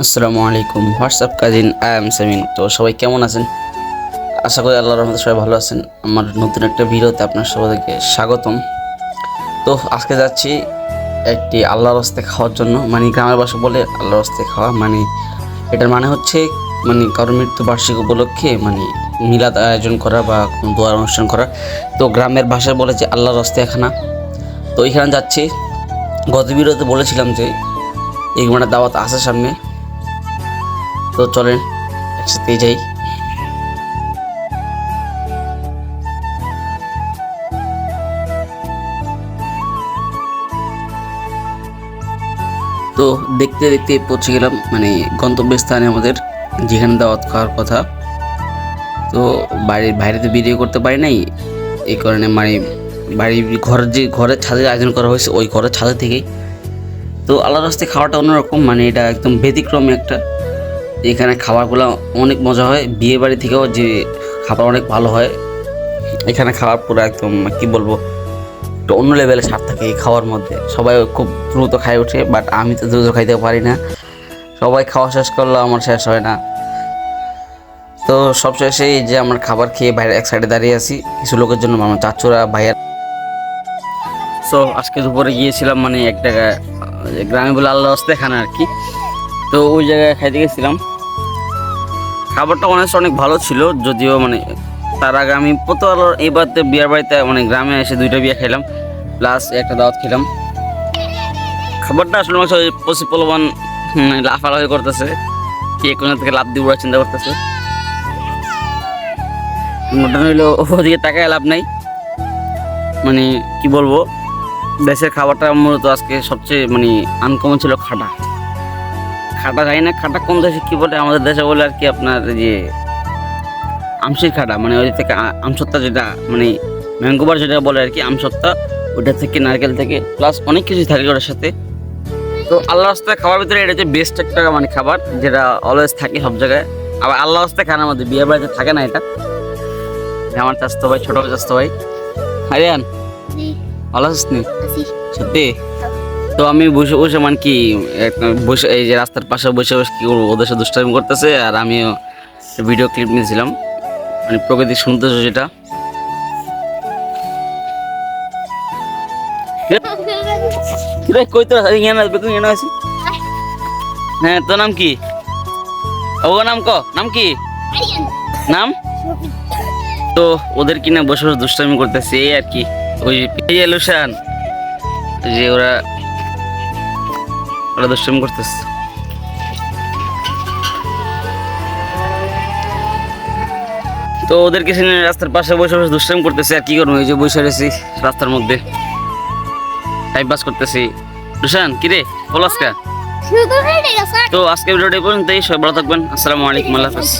আসসালামু আলাইকুম WhatsApp cousin I am Samin. তো সবাই কেমন আছেন? আশা করি আল্লাহর রহমতে সবাই ভালো আছেন। আমার নতুন একটা ভিডিওতে আপনার সবাইকে স্বাগতম। তো আজকে যাচ্ছি একটি আল্লাহর রাস্তায় খাওয়ার জন্য, মানে গ্রামের ভাষা বলে আল্লাহর রাস্তায় খাওয়া, মানে এটার মানে হচ্ছে মানে কারোর মৃত্যুবার্ষিক উপলক্ষে মানে মিলাদ আয়োজন করা বা কোনো দোয়ার অনুষ্ঠান করা। তো গ্রামের ভাষায় বলে যে আল্লাহর রাস্তায় খানা। তো এখানে যাচ্ছি। গত ভিডিওতে বলেছিলাম যে এই মানে দাওয়াত আছে সামনে, তো চলেন একসাথে যাই। তো দেখতে দেখতে পৌঁছে গেলাম মানে গন্তব্যস্থানে আমাদের, যেখানে দাওয়াত খাওয়ার কথা। তো বাড়ির বাইরে তো ভিডিও করতে পারি নাই, এই কারণে মানে বাড়ির ঘরের ছাদে আয়োজন করা হয়েছে, ওই ঘরের ছাদে থেকেই। তো আল্লাহর রাস্তায় খাওয়াটা অন্যরকম, মানে এটা একদম ব্যতিক্রমী একটা। এখানে খাবারগুলো অনেক মজা হয়, বিয়ে বাড়ি থেকেও যে খাবার অনেক ভালো হয়। এখানে খাবার পুরো একদম কি বলবো, একটা অন্য লেভেলে স্বাদ থাকে এই খাওয়ার মধ্যে। সবাই খুব দ্রুত খাই ওঠে, বাট আমি তো দ্রুত খাইতে পারি না। সবাই খাওয়া শেষ করলেও আমার শেষ হয় না। তো সবশেষে এই যে আমার খাবার খেয়ে বাইরে এক সাইডে দাঁড়িয়ে আছি কিছু লোকের জন্য, আমার চাচুরা ভাইয়ার। সো আজকে দুপুরে গিয়েছিলাম মানে এক জায়গায়, গ্রামে বলে আল্লাহ রাস্তায় খানা আর কি। তো ওই জায়গায় খাইতে গেছিলাম। খাবারটা অনেক ভালো ছিল, যদিও মানে তার আগে আমি এবারতে বিয়ার বাড়িতে মানে গ্রামে এসে 2টা বিয়ে খেলাম, প্লাস একটা দাওয়াত খেলাম। খাবারটা আসলে পশি পোলবান লাফালাফি করতেছে, কে কোন থেকে লাভ দিব চিন্তা করতেছে। মোটামুটি হইলো ওদিকে তাকায় লাভ নাই, মানে কি বলবো, দেশের খাবারটা মূলত আজকে সবচেয়ে মানে আনকমন ছিল খাটা। জানি না খাটা কোন দেশে কি বলে, আমাদের দেশে বলে আর কি আপনার যে আমশির খাটা, মানে ওই থেকে আমসত্তা, যেটা মানে ম্যাঙ্গোবার যেটা বলে আর কি আমসত্তা, ওইটা থেকে নারকেল থেকে প্লাস অনেক কিছুই থাকে ওটার সাথে। তো আল্লাহ রাস্তায় খাবার ভিতরে এটা হচ্ছে বেস্ট একটা মানে খাবার, যেটা অলওয়েজ থাকে সব জায়গায়। আবার আল্লাহ রাস্তায় খানার মধ্যে বিয়ে বাড়িতে থাকে না এটা। আমার চাস্তো ভাই, ছোট চাস্তো ভাই আরিয়ান, ভালো আছিস নি সত্যি? তো আমি বসে বসে মানে কি বসে এই যে রাস্তার পাশে বসে বসে কি করবো, ওদের সাথে দুষ্টামি করতেছে, আর আমিও ভিডিও ক্লিপ নিয়েছিলাম মানে প্রকৃতির সৌন্দর্য যেটা। কই তো হ্যাঁ, তোর নাম কি? ও নাম নাম কি নাম? তো ওদের কিনা বসে বসে দুষ্টামি করতেছে এই আর কি। ওই লুসান যে ওরা দুষ্টামি করতেছে। তো ওদের কিছু রাস্তার পাশে বসে বসে দুষ্টামি করতেছে, আর কি করবো, এই যে বসে রয়েছি রাস্তার মধ্যে টাইম পাস করতেছি। রুশান কিরে বল আজকে? তো আজকে ভিডিওটা পর্যন্তই, সবাই ভালো থাকবেন। আসসালামু আলাইকুম, আল্লাহ হাফেজ।